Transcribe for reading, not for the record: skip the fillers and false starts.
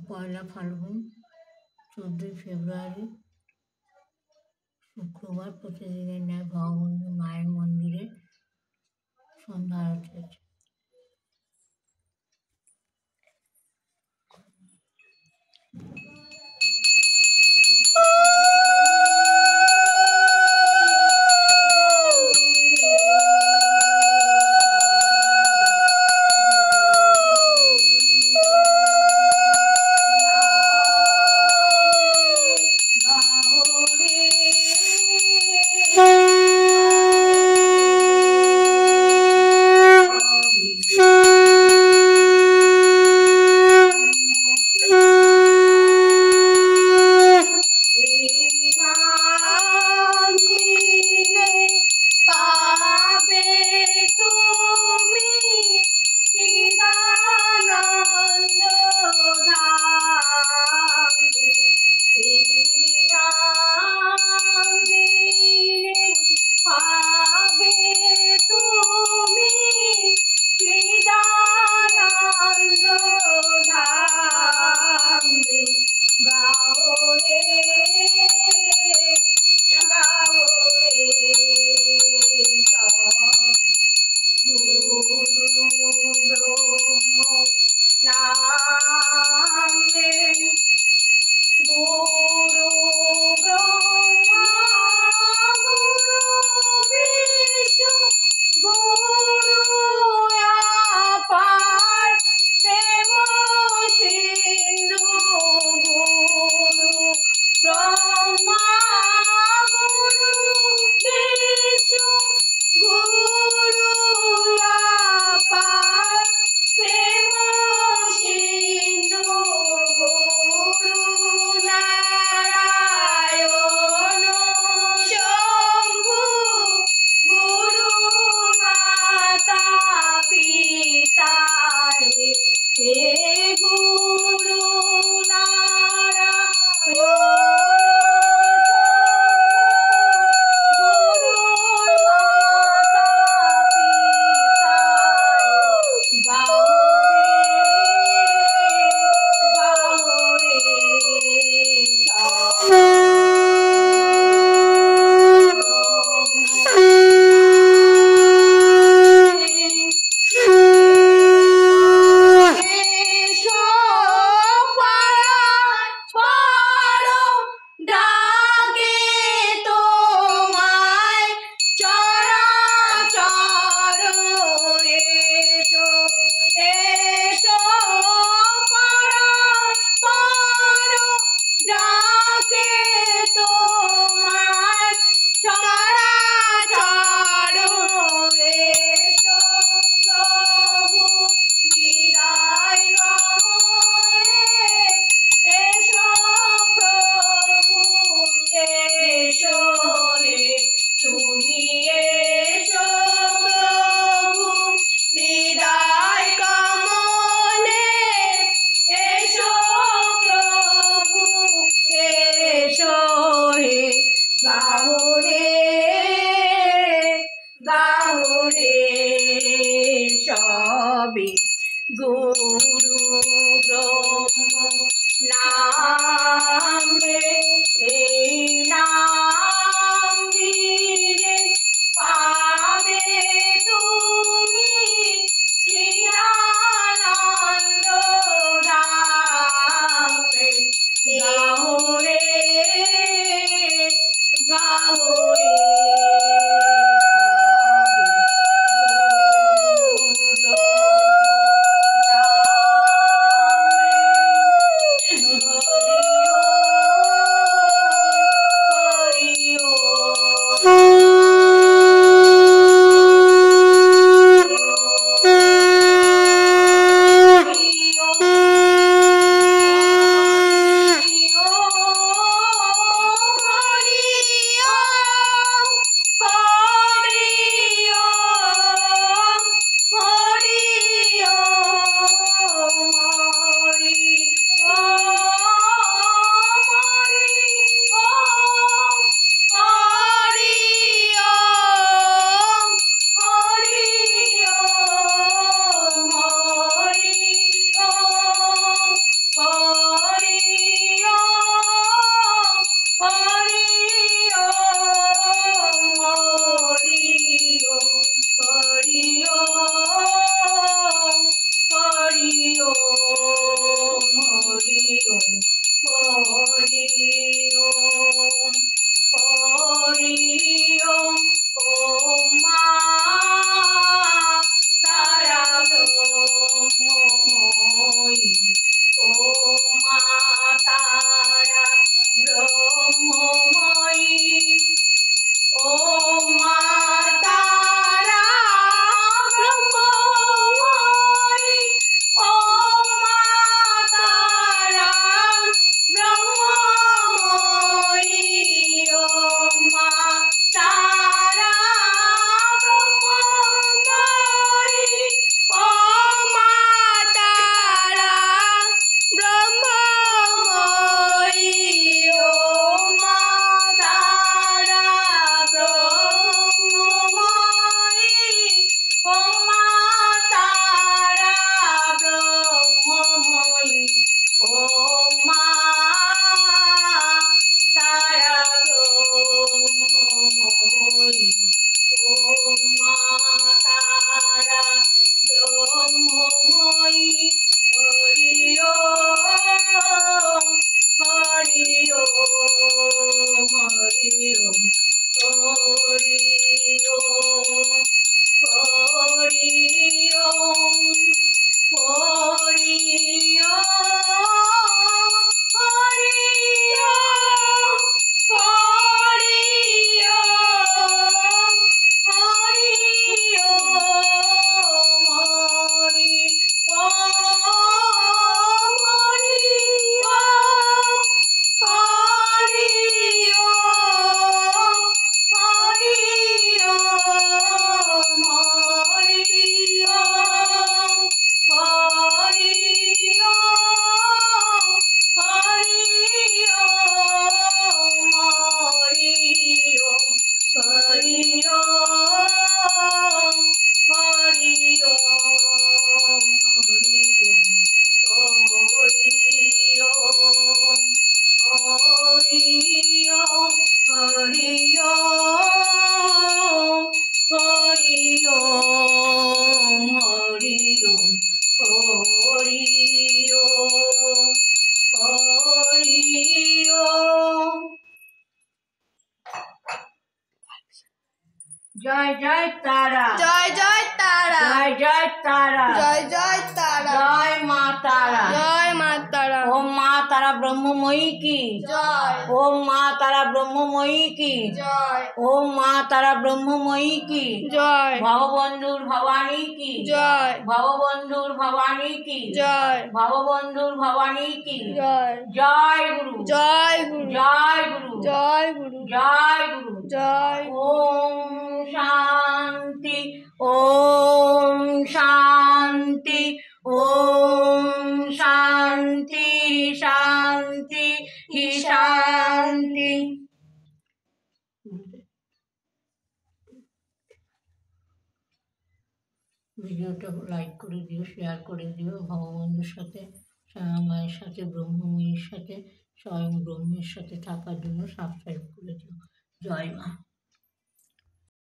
পয়লা ফাল্গুন 14ই ফেব্রুয়ারি শুক্রবার প্রতিদিনের ন্যায় ভগবতী মায়ের মন্দিরে সন্ধ্যা আরতি আছে। জয় জয় তারা, জয় জয় তারা, জয় জয় তারা, জয় জয় তারা, জয় মা তারা, জয় মা তারা, ওম মা তারা ব্রহ্মময়ী কি, জয়, ওম মা তারা ব্রহ্মময়ী কি, জয়, ওম মা তারা ব্রহ্মময়ী কি, জয়, ভববন্ধুর ভবানী কি, জয়, ভববন্ধুর ভবানী কি, জয়, ভববন্ধুর ভবানী কি, জয়, জয় গুরু, জয় গুরু, জয় গুরু, জয় গুরু, জয় গুরু, জয়, ওম শান্তি, ওম শান্তি, ওম শান্তি শান্তি শান্তি। ভিডিওটা লাইক করে দিও, শেয়ার করে দিও। ভগবন্ধুর সাথে, স্বয়ং মায়ের সাথে, ব্রহ্মময়ীর সাথে, স্বয়ং ব্রহ্মের সাথে থাকার জন্য সাবস্ক্রাইব করে দিও। জয় মা।